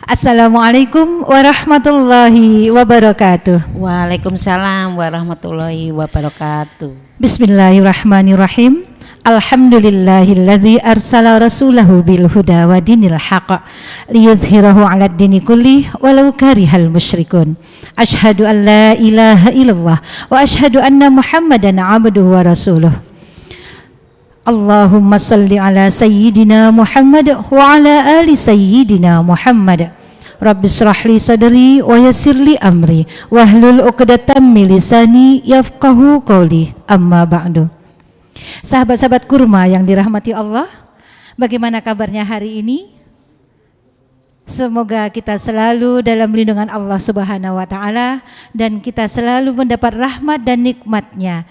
Assalamualaikum warahmatullahi wabarakatuh. Waalaikumsalam warahmatullahi wabarakatuh. Bismillahirrahmanirrahim. Alhamdulillahilladzi arsala rasulahu bil huda wa dinil haqq liyudhhirahu 'alad dini kulli walau karihal musyrikun. Asyhadu an la ilaha illallah wa asyhadu anna Muhammadan 'abduhu wa rasuluh. Allahumma salli ala sayyidina Muhammad wa ala ali sayyidina Muhammad. Rabbi shrah li sadri wa yassir li amri wahlul 'uqdatam min lisani yafqahu qawli. Amma ba'du. Sahabat-sahabat kurma yang dirahmati Allah, bagaimana kabarnya hari ini? Semoga kita selalu dalam lindungan Allah Subhanahu wa taala dan kita selalu mendapat rahmat dan nikmatnya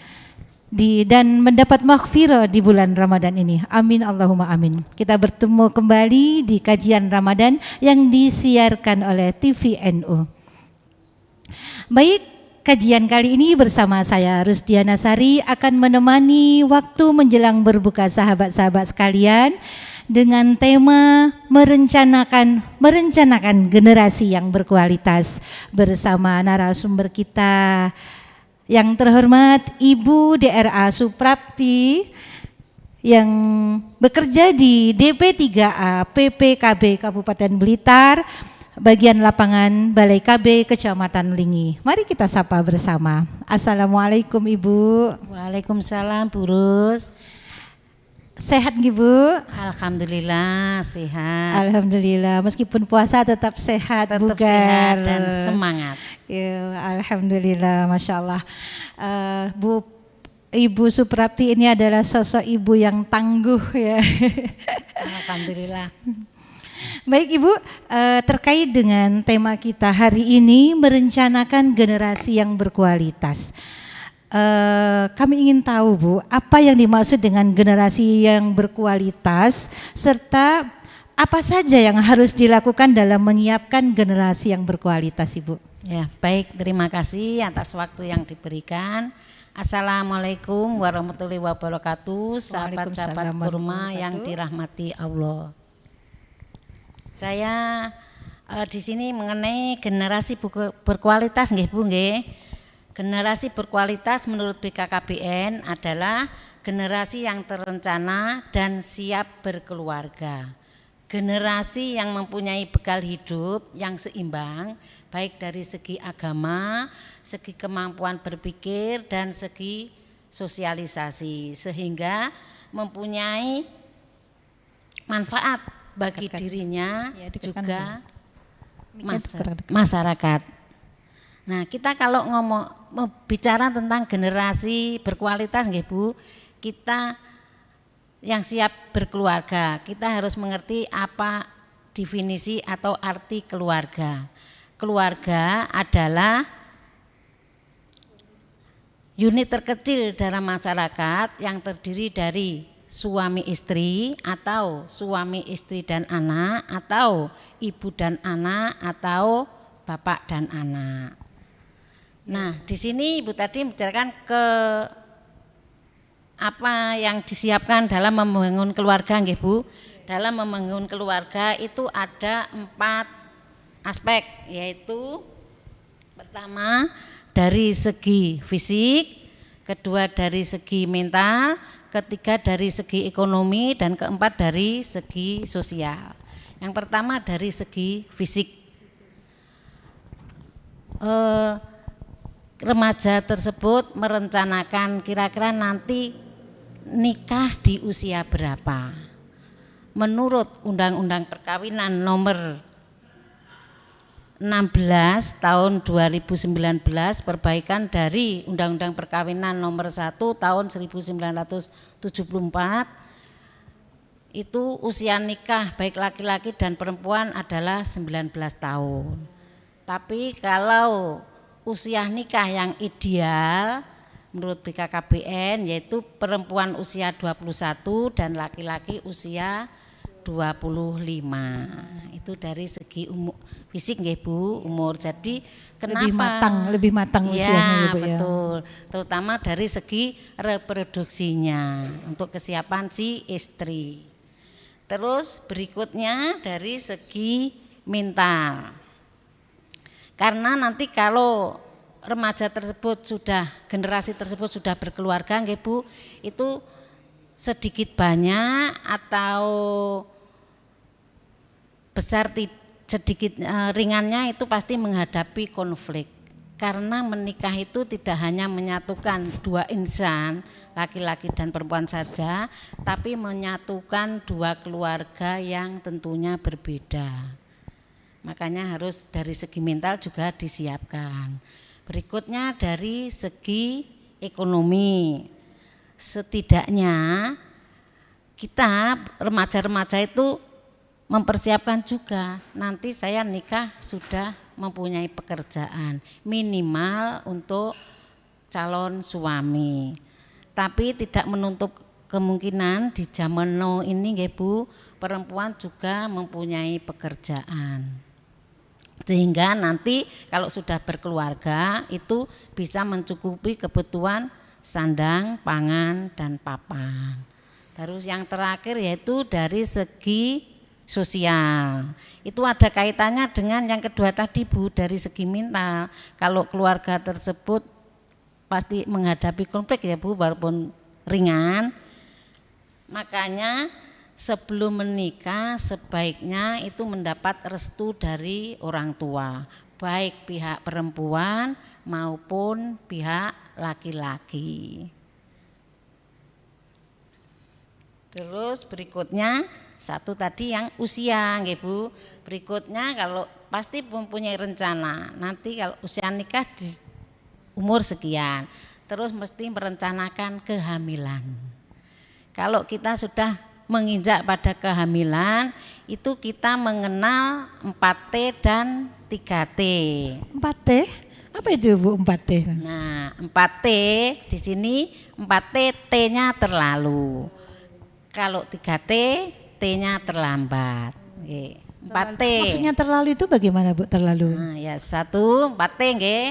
dan mendapat maghfirah di bulan Ramadan ini. Amin Allahumma amin. Kita bertemu kembali di kajian Ramadan yang disiarkan oleh TVNU. Baik, kajian kali ini bersama saya Rusdiana Sari akan menemani waktu menjelang berbuka sahabat-sahabat sekalian dengan tema merencanakan generasi yang berkualitas bersama narasumber kita yang terhormat Ibu DRA Suprapti yang bekerja di DP3A PPKB Kabupaten Blitar, bagian lapangan Balai KB Kecamatan Lingi. Mari kita sapa bersama. Assalamualaikum Ibu. Waalaikumsalam Bu Rus. Sehat nggih Bu? Alhamdulillah sehat. Alhamdulillah, meskipun puasa tetap sehat, Tetap bugar sehat dan semangat. Ya, alhamdulillah, masya Allah. Ibu Suprapti ini adalah sosok ibu yang tangguh ya. Alhamdulillah. Baik Ibu, terkait dengan tema kita hari ini merencanakan generasi yang berkualitas. Kami ingin tahu Bu, apa yang dimaksud dengan generasi yang berkualitas serta apa saja yang harus dilakukan dalam menyiapkan generasi yang berkualitas Ibu? Ya, baik, terima kasih atas waktu yang diberikan. Assalamualaikum warahmatullahi wabarakatuh. Sahabat-sahabat kurma yang dirahmati Allah. Saya di sini mengenai generasi berkualitas nggih Bu nggih. Generasi berkualitas menurut BKKBN adalah generasi yang terencana dan siap berkeluarga. Generasi yang mempunyai bekal hidup yang seimbang, baik dari segi agama, segi kemampuan berpikir, dan segi sosialisasi, sehingga mempunyai manfaat bagi dirinya juga masyarakat. Nah, kita kalau bicara tentang generasi berkualitas nggih Bu, kita yang siap berkeluarga, kita harus mengerti apa definisi atau arti keluarga. Keluarga adalah unit terkecil dalam masyarakat yang terdiri dari suami istri atau suami istri dan anak atau ibu dan anak atau bapak dan anak. Nah, di sini Ibu tadi membicarakan ke apa yang disiapkan dalam membangun keluarga nggih Bu. Dalam membangun keluarga itu ada 4 aspek, yaitu pertama dari segi fisik, kedua dari segi mental, ketiga dari segi ekonomi, dan keempat dari segi sosial. Yang pertama dari segi fisik. Remaja tersebut merencanakan kira-kira nanti nikah di usia berapa. Menurut Undang-Undang Perkawinan nomor 16 tahun 2019, perbaikan dari Undang-Undang Perkawinan nomor 1 tahun 1974, itu usia nikah baik laki-laki dan perempuan adalah 19 tahun. Tapi kalau usia nikah yang ideal menurut BKKBN yaitu perempuan usia 21 dan laki-laki usia 25. Itu dari segi fisik nggih Bu, umur. Jadi lebih matang usianya ya, Bu, ya. Betul. Terutama dari segi reproduksinya untuk kesiapan si istri. Terus berikutnya dari segi mental. Karena nanti kalau remaja tersebut generasi tersebut sudah berkeluarga nggih Bu, itu sedikit banyak atau besar sedikit ringannya itu pasti menghadapi konflik. Karena menikah itu tidak hanya menyatukan dua insan, laki-laki dan perempuan saja, tapi menyatukan dua keluarga yang tentunya berbeda. Makanya harus dari segi mental juga disiapkan. Berikutnya dari segi ekonomi. Setidaknya kita remaja-remaja itu mempersiapkan juga, nanti saya nikah sudah mempunyai pekerjaan minimal untuk calon suami. Tapi tidak menutup kemungkinan di zaman now ini nggih Bu, perempuan juga mempunyai pekerjaan. Sehingga nanti kalau sudah berkeluarga itu bisa mencukupi kebutuhan sandang, pangan, dan papan. Terus yang terakhir yaitu dari segi sosial. Itu ada kaitannya dengan yang kedua tadi Bu, dari segi mental. Kalau keluarga tersebut pasti menghadapi konflik ya Bu, walaupun ringan. Makanya sebelum menikah sebaiknya itu mendapat restu dari orang tua, baik pihak perempuan maupun pihak laki-laki. Terus berikutnya satu tadi yang usia nggih Bu. Berikutnya kalau pasti mempunyai rencana, nanti kalau usia nikah di umur sekian, terus mesti merencanakan kehamilan. Kalau kita sudah menginjak pada kehamilan, itu kita mengenal 4T dan 3T. 4T? Apa itu Bu 4T? Nah, 4T di sini 4T T-nya terlalu. Kalau 3T T-nya terlambat. 4T. Maksudnya terlalu itu bagaimana Bu terlalu? Nah, ya 4T nggih.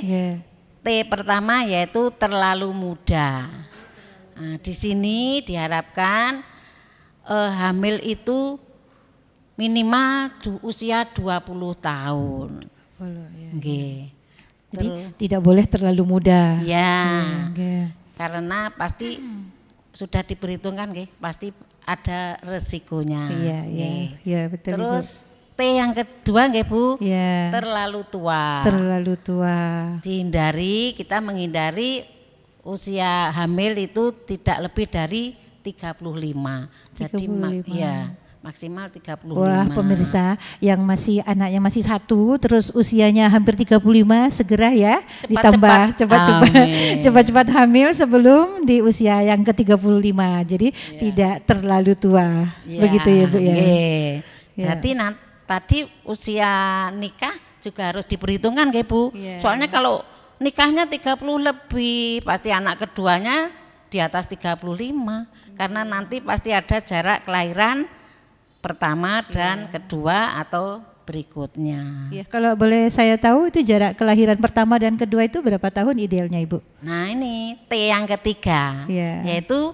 T pertama yaitu terlalu muda. Nah, di sini diharapkan hamil itu minimal usia 20 tahun. Nggih. Jadi tidak boleh terlalu muda. Ya. Karena pasti sudah diperhitungkan nggih, pasti ada resikonya. Iya, betul. Terus T yang kedua nggih Bu, ya. Terlalu tua. Terlalu tua. Kita menghindari usia hamil itu tidak lebih dari 35. Jadi maksimal 35. Wah, pemirsa yang anaknya masih 1 terus usianya hampir 35 segera ya ditambah cepat-cepat hamil sebelum di usia yang ke-35. Jadi tidak terlalu tua. Begitu ya Bu ya. Berarti tadi usia nikah juga harus diperhitungkan nggih Bu. Soalnya kalau nikahnya 30 lebih, pasti anak keduanya di atas 35. Karena nanti pasti ada jarak kelahiran pertama dan kedua atau berikutnya. Ya, kalau boleh saya tahu itu jarak kelahiran pertama dan kedua itu berapa tahun idealnya Ibu? Nah ini T yang ketiga, yaitu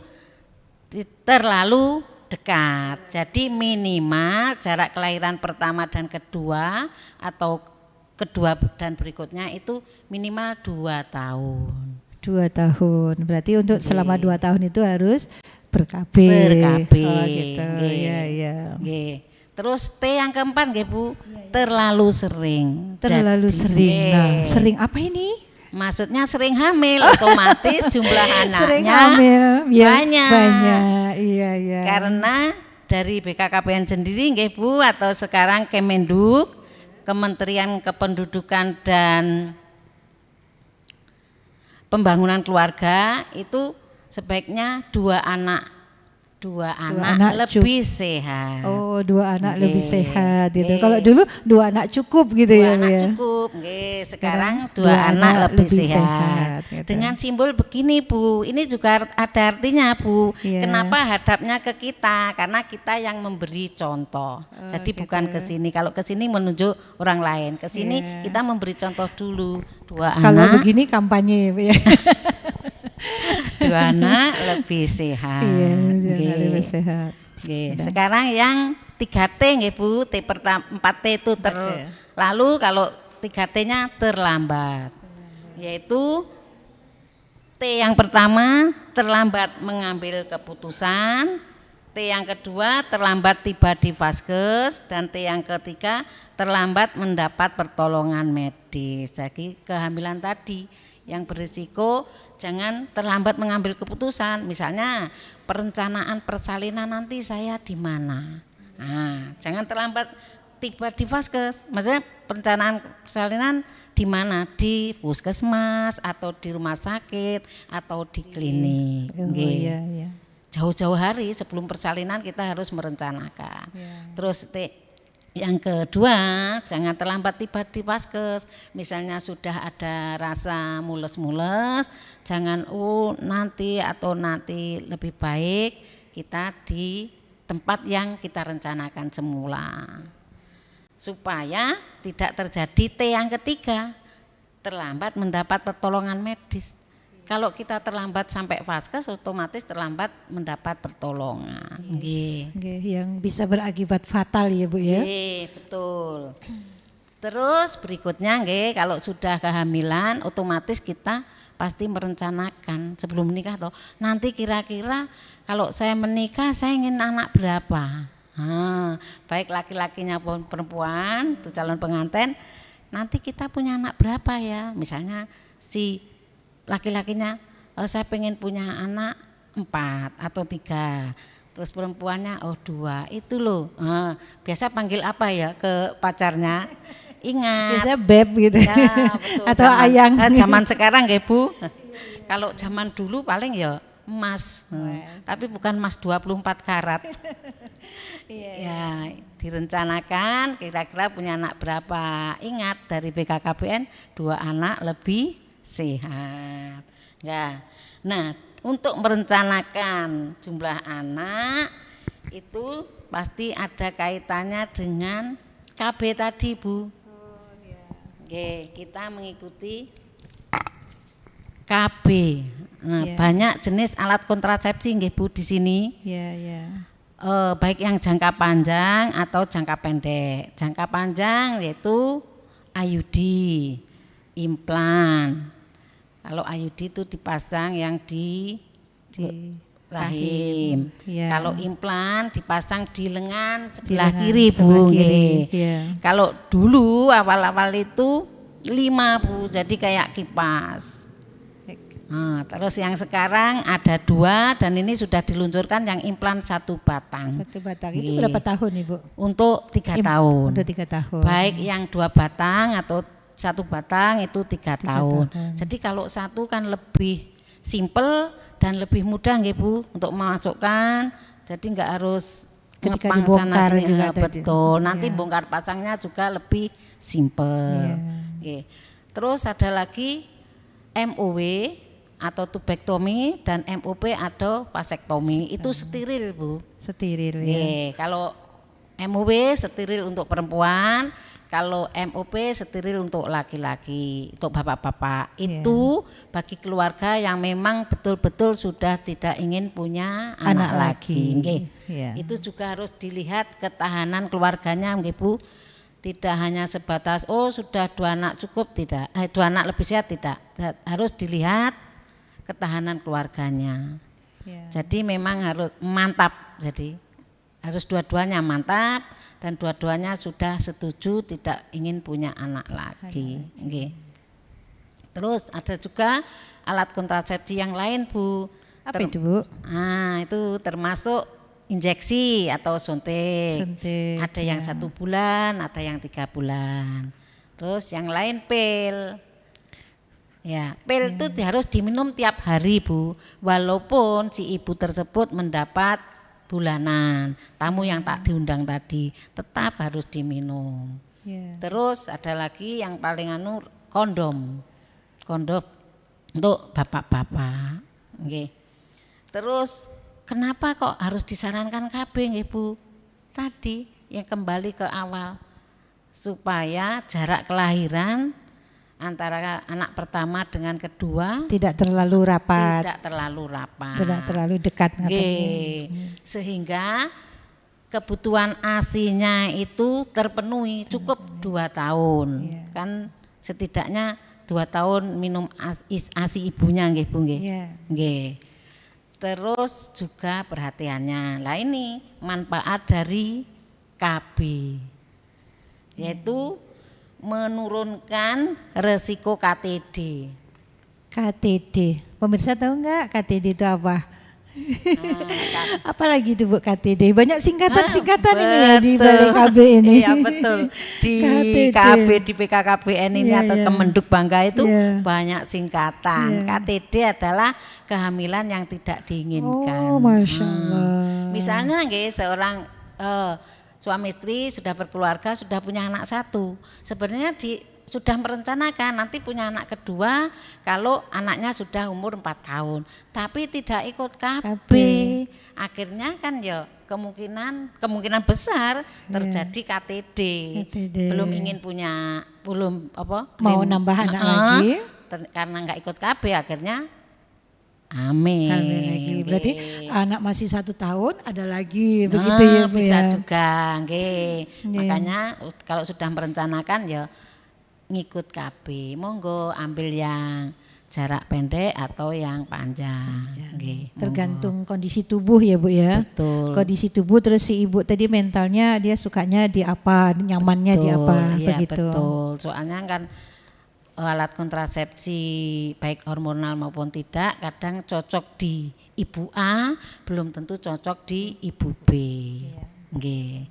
terlalu dekat. Jadi minimal jarak kelahiran pertama dan kedua atau kedua dan berikutnya itu minimal 2 tahun. 2 tahun, berarti untuk selama 2 tahun itu harus berKB. Oh gitu. Ya. Terus T yang keempat nggih Bu, terlalu sering. Terlalu sering. Nah, sering apa ini? Maksudnya sering hamil, otomatis jumlah anaknya sering hamil, banyak. Iya. Karena dari BKKBN sendiri nggih Bu, atau sekarang Kemenduk, Kementerian Kependudukan dan Pembangunan Keluarga itu sebaiknya 2 anak Dua anak anak lebih sehat. Oh, 2 anak Nggih. lebih sehat gitu. Nggih. Kalau dulu 2 anak cukup gitu Dua ya, Bu anak ya. cukup, nggih. Sekarang Dua dua anak anak lebih lebih sehat. sehat, gitu. Dengan simbol begini Bu, ini juga ada artinya Bu. Iya. Kenapa hadapnya ke kita? Karena kita yang memberi contoh. Jadi gitu. bukan ke sini. Kalau ke sini menunjuk orang lain. Ke sini Iya. kita memberi contoh dulu. Dua Kalau anak, begini kampanye, Bu ya. dua anak lebih sehat. Iya, 2 anak Nggih. lebih sehat. Oke, sekarang yang 3T nggih Bu, T pertama 4T itu 4T. lalu kalau 3T-nya terlambat. Yaitu T yang pertama terlambat mengambil keputusan, T yang kedua terlambat tiba di vaskes, dan T yang ketiga terlambat mendapat pertolongan medis. Jadi kehamilan tadi yang berisiko jangan terlambat mengambil keputusan. Misalnya perencanaan persalinan nanti saya di mana. Nah, jangan terlambat tiba di vaskes. Maksudnya perencanaan persalinan di mana? Di puskesmas atau di rumah sakit atau di klinik. Oh, Nggih. iya, iya. Jauh-jauh hari sebelum persalinan kita harus merencanakan. Terus yang kedua, jangan terlambat tiba di vaskes. Misalnya sudah ada rasa mules-mules, jangan nanti atau nanti, lebih baik kita di tempat yang kita rencanakan semula. Supaya tidak terjadi T yang ketiga, terlambat mendapat pertolongan medis. Kalau kita terlambat sampai vaskes, otomatis terlambat mendapat pertolongan. Nggih. Nggih, yang bisa berakibat fatal ya, Bu ya. Nggih, betul. Terus berikutnya nggih, kalau sudah kehamilan otomatis kita pasti merencanakan sebelum menikah toh. Nanti kira-kira kalau saya menikah saya ingin anak berapa? Baik laki-lakinya pun perempuan, itu calon pengantin, nanti kita punya anak berapa ya? Misalnya si laki-lakinya saya pengen punya anak 4 atau 3, terus perempuannya 2, itu loh. Biasa panggil apa ya ke pacarnya? Ingat. Biasanya beb gitu. Ya, betul. Atau ayang. Zaman sekarang ya Bu. Kalau zaman dulu paling ya emas. Tapi bukan emas 24 karat. Ya, direncanakan kira-kira punya anak berapa. Ingat dari BKKBN 2 anak lebih sehat. Nah, untuk merencanakan jumlah anak itu pasti ada kaitannya dengan KB tadi Bu. Oke, kita mengikuti KB. Nah, banyak jenis alat kontrasepsi nggih Bu di sini. Iya. Baik yang jangka panjang atau jangka pendek. Jangka panjang yaitu IUD, implan. Kalau IUD itu dipasang yang di rahim. Ya. Kalau implan dipasang di lengan sebelah kiri Bu. Ya. Kalau dulu awal-awal itu 5 Bu, jadi kayak kipas. Terus yang sekarang ada 2 dan ini sudah diluncurkan yang implan 1 batang. 1 batang itu berapa tahun Ibu? Untuk 3 tahun. Untuk 3 tahun. Baik yang 2 batang atau 1 batang itu 3 tahun. Jadi kalau 1 kan lebih simpel dan lebih mudah nggih Bu untuk memasukkan. Jadi enggak harus ketika ngepang dibongkar sana sini. juga Betul. tadi. Nanti bongkar pasangnya juga lebih simpel. Oke. Terus ada lagi MOW atau tubektomi dan MOP atau vasektomi. Itu steril Bu. Steril ya. Kalau MOW steril untuk perempuan, kalau MOP steril untuk laki-laki, untuk bapak-bapak. Itu bagi keluarga yang memang betul-betul sudah tidak ingin punya anak lagi. Itu juga harus dilihat ketahanan keluarganya nggih Bu. Tidak hanya sebatas sudah 2 anak cukup, tidak. 2 anak lebih sehat, tidak. Harus dilihat ketahanan keluarganya. Jadi memang harus mantap. Jadi harus dua-duanya mantap dan dua-duanya sudah setuju tidak ingin punya anak lagi. Terus ada juga alat kontrasepsi yang lain Bu. Apa itu Bu? Itu termasuk injeksi atau suntik. Ada yang 1 bulan, ada yang 3 bulan. Terus yang lain pil. Ya, pil itu harus diminum tiap hari Bu. Walaupun si ibu tersebut mendapat bulanan. Tamu yang tak diundang tadi tetap harus diminum. Ya. Terus ada lagi yang paling kondom untuk bapak-bapak. Nggih. Terus kenapa kok harus disarankan KB nggih Bu? Tadi yang kembali ke awal supaya jarak kelahiran antara anak pertama dengan kedua Tidak terlalu rapat. tidak terlalu rapat. Tidak terlalu dekat. Nggih. Sehingga kebutuhan ASI-nya itu terpenuhi cukup 2 tahun. Iya. Kan setidaknya 2 tahun minum ASI ibunya nggih Bu nggih. Iya. Nggih. Terus juga perhatiannya. Lah ini manfaat dari KB yaitu menurunkan resiko KTD. KTD. Pemirsa tahu nggak KTD itu apa? Apalagi itu Bu KTD? Banyak singkatan-singkatan ini ya di balik KB ini. Iya betul. Di KTD. KB di PKKBN ini Iya, atau iya. Kemenduk Bangga itu Iya. banyak singkatan. Iya. KTD adalah kehamilan yang tidak diinginkan. Oh, Masya Allah. Misalnya nggih seorang suami istri sudah berkeluarga, sudah punya anak 1. Sebenarnya sudah merencanakan nanti punya anak kedua kalau anaknya sudah umur 4 tahun, tapi tidak ikut KB. Akhirnya kan ya kemungkinan besar terjadi KTD. Belum ingin punya, Mau nambah anak lagi. Karena nggak ikut KB akhirnya hamil lagi. Berarti anak masih 1 tahun ada lagi Nah, begitu ya Bu bisa ya. juga nggih. Nggih. Makanya kalau sudah merencanakan ya ngikut KB. Monggo ambil yang jarak pendek atau yang panjang. Nggih. Tergantung kondisi tubuh ya Bu ya. Betul. Kondisi tubuh terus si ibu tadi mentalnya dia sukanya di apa, nyamannya di apa Iya, begitu. betul. Soalnya kan alat kontrasepsi baik hormonal maupun tidak kadang cocok di ibu A belum tentu cocok di ibu B. Nggih.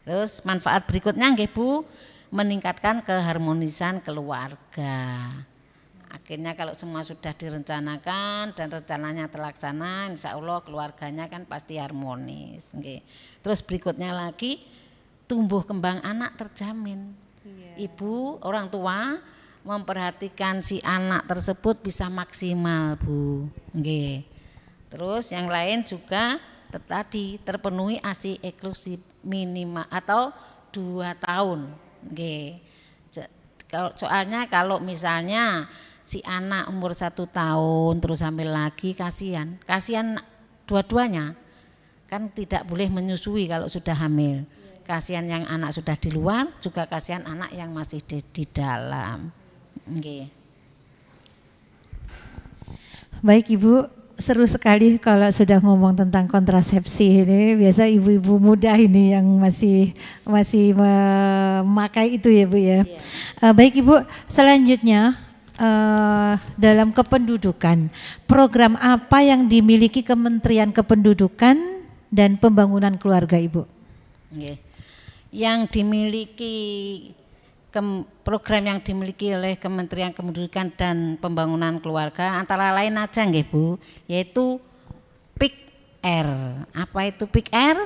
Terus manfaat berikutnya nggih Bu, meningkatkan keharmonisan keluarga. Akhirnya kalau semua sudah direncanakan dan rencananya terlaksana, insya Allah keluarganya kan pasti harmonis. Nggih. Terus berikutnya lagi tumbuh kembang anak terjamin. Ibu orang tua memperhatikan si anak tersebut bisa maksimal Bu. Nggih. Terus yang lain juga tadi terpenuhi ASI eksklusif minimal atau 2 tahun. Nggih. Soalnya kalau misalnya si anak umur 1 tahun terus hamil lagi kasihan dua-duanya. Kan tidak boleh menyusui kalau sudah hamil. Kasihan yang anak sudah di luar, juga kasihan anak yang masih di dalam. Nggih. Baik Ibu, seru sekali kalau sudah ngomong tentang kontrasepsi ini. Biasa ibu-ibu muda ini yang masih memakai itu ya Bu ya. Baik Ibu, selanjutnya dalam kependudukan, program apa yang dimiliki Kementerian Kependudukan dan Pembangunan Keluarga Ibu? Nggih. Yang dimiliki program yang dimiliki oleh Kementerian Kependudukan dan Pembangunan Keluarga antara lain aja nggih Bu, yaitu PIK-R. Apa itu PIK-R?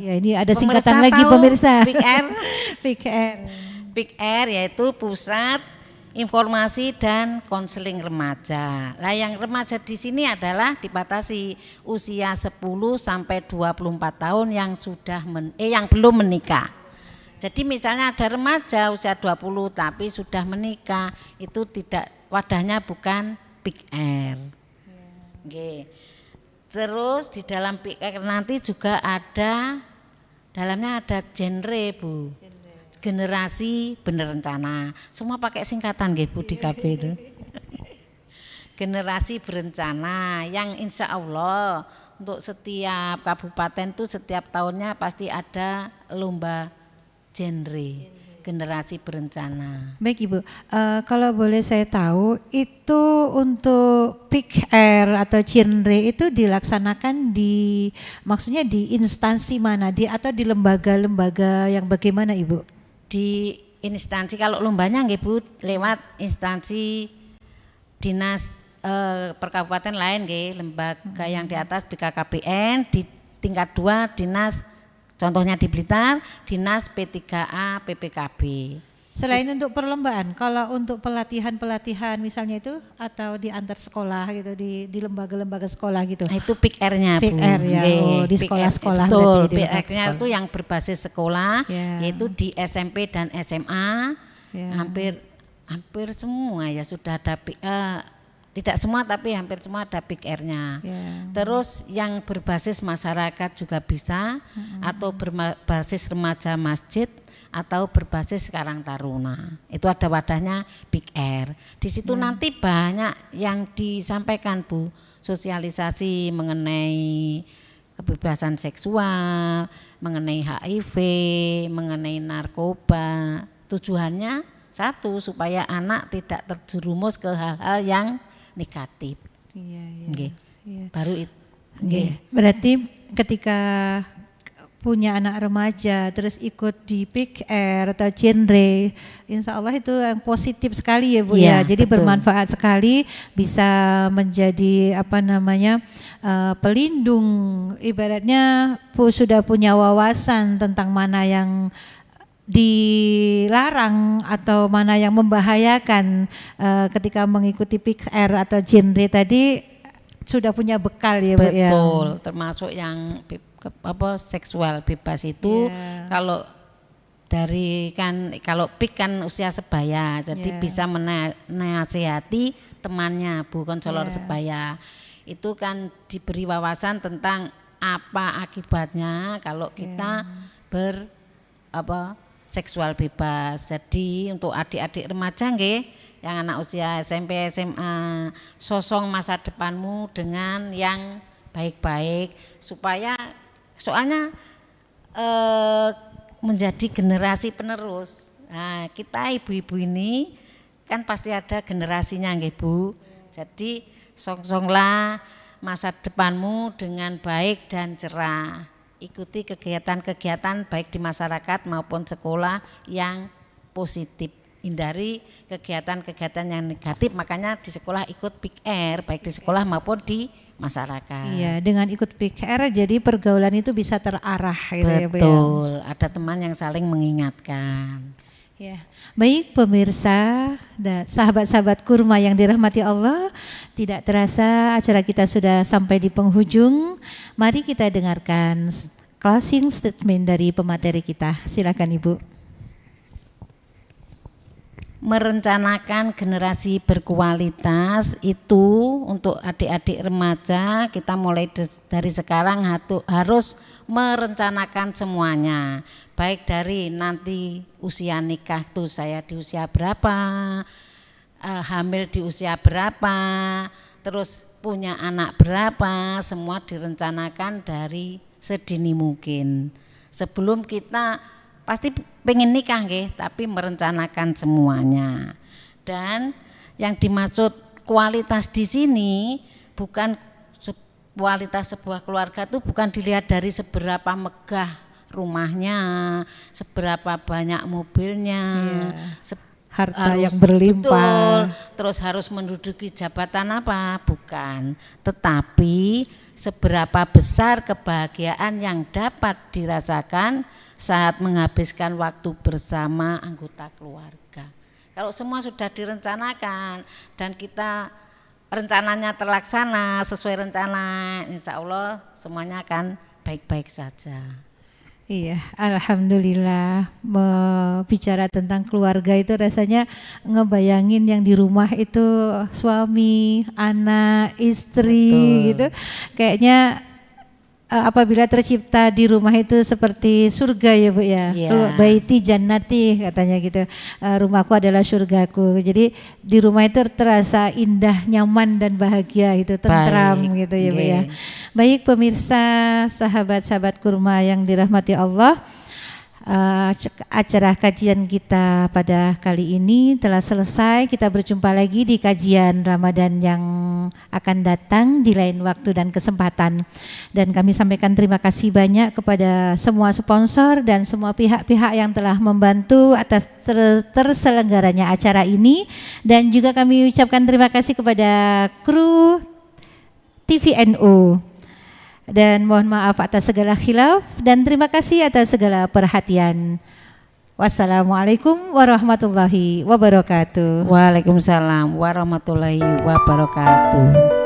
Ya ini ada singkatan lagi pemirsa. PIK-R. PIK-R. PIK-R yaitu Pusat Informasi dan Konseling Remaja. Lah yang remaja di sini adalah dibatasi usia 10 sampai 24 tahun yang yang belum menikah. Jadi misalnya ada remaja usia 20 tapi sudah menikah, itu tidak, wadahnya bukan PIK-R. Nggih. Terus di dalam PIK-R nanti juga dalamnya ada genre Bu. Generasi berencana. Semua pakai singkatan nggih Bu di KB itu. Generasi berencana yang insya Allah untuk setiap kabupaten itu setiap tahunnya pasti ada lomba genre generasi berencana. Baik Ibu, kalau boleh saya tahu itu untuk PIK-R atau genre itu dilaksanakan maksudnya di instansi mana atau di lembaga-lembaga yang bagaimana Ibu? Di instansi kalau lombanya nggih Bu lewat instansi Dinas per kabupaten lain nggih, lembaga yang di atas BKKBN, di tingkat 2 dinas, contohnya di Blitar, dinas P3A PPKB. Selain untuk perlombaan, kalau untuk pelatihan misalnya itu atau di antar sekolah gitu, di lembaga-lembaga sekolah gitu. Nah, itu PIK-R-nya Bu. PIK-R ya, di sekolah-sekolah berarti. Betul, di PIK-R-nya itu yang berbasis sekolah, yaitu di SMP dan SMA. Hampir semua ya sudah ada tidak semua tapi hampir semua ada PIK-R-nya. Terus yang berbasis masyarakat juga bisa, atau berbasis remaja masjid, atau berbasis Karang Taruna. Itu ada wadahnya PIK-R. Di situ nanti banyak yang disampaikan Bu, sosialisasi mengenai kebebasan seksual, mengenai HIV, mengenai narkoba. Tujuannya satu, supaya anak tidak terjerumus ke hal-hal yang negatif. Nggih. Baru itu. Berarti ketika punya anak remaja terus ikut di PIK-R atau genre, insya Allah itu yang positif sekali ya Bu ya. Jadi betul, bermanfaat sekali, bisa menjadi pelindung, ibaratnya sudah punya wawasan tentang mana yang dilarang atau mana yang membahayakan. Ketika mengikuti PIK-R atau genre tadi sudah punya bekal ya Bu ya. Betul, termasuk yang seksual bebas itu kalau kalau PIK kan usia sebaya, jadi bisa menasihati temannya Bu, konselor sebaya. Itu kan diberi wawasan tentang apa akibatnya kalau kita seksual bebas. Jadi untuk adik-adik remaja nggih, yang anak usia SMP SMA, sosong masa depanmu dengan yang baik-baik, soalnya menjadi generasi penerus. Nah, kita ibu-ibu ini kan pasti ada generasinya nggih Bu. Jadi songsonglah masa depanmu dengan baik dan cerah. Ikuti kegiatan-kegiatan baik di masyarakat maupun sekolah yang positif. Hindari kegiatan-kegiatan yang negatif, makanya di sekolah ikut PIK-R baik di sekolah maupun di masyarakat. Iya, dengan ikut PIK-R jadi pergaulan itu bisa terarah gitu. Betul, ada teman yang saling mengingatkan. Ya, baik pemirsa dan sahabat-sahabat kurma yang dirahmati Allah, tidak terasa acara kita sudah sampai di penghujung. Mari kita dengarkan closing statement dari pemateri kita. Silakan Ibu. Merencanakan generasi berkualitas itu untuk adik-adik remaja, kita mulai dari sekarang harus merencanakan semuanya, baik dari nanti usia nikah tuh saya di usia berapa, hamil di usia berapa, terus punya anak berapa, semua direncanakan dari sedini mungkin. Sebelum kita pasti pengen nikah nggih, tapi merencanakan semuanya. Dan yang dimaksud kualitas di sini bukan kualitas sebuah keluarga itu bukan dilihat dari seberapa megah rumahnya, seberapa banyak mobilnya, harta yang berlimpah, terus harus menduduki jabatan apa, bukan. Tetapi seberapa besar kebahagiaan yang dapat dirasakan saat menghabiskan waktu bersama anggota keluarga. Kalau semua sudah direncanakan dan kita rencananya terlaksana sesuai rencana, insya Allah semuanya akan baik-baik saja. Iya, alhamdulillah. Bicara tentang keluarga itu rasanya ngebayangin yang di rumah itu suami, anak, istri. Betul. Gitu. Kayaknya apabila tercipta di rumah itu seperti surga ya Bu ya. Baiti jannati katanya gitu. Rumahku adalah surgaku. Jadi di rumah itu terasa indah, nyaman dan bahagia itu, tentram gitu ya Bu ya. Baik pemirsa, sahabat-sahabat kurma yang dirahmati Allah. acara kajian kita pada kali ini telah selesai. Kita berjumpa lagi di kajian Ramadan yang akan datang di lain waktu dan kesempatan. Dan kami sampaikan terima kasih banyak kepada semua sponsor dan semua pihak-pihak yang telah membantu atas terselenggaranya acara ini. Dan juga kami ucapkan terima kasih kepada kru TVNU. Dan mohon maaf atas segala khilaf dan terima kasih atas segala perhatian. Wassalamualaikum warahmatullahi wabarakatuh. Waalaikumsalam warahmatullahi wabarakatuh.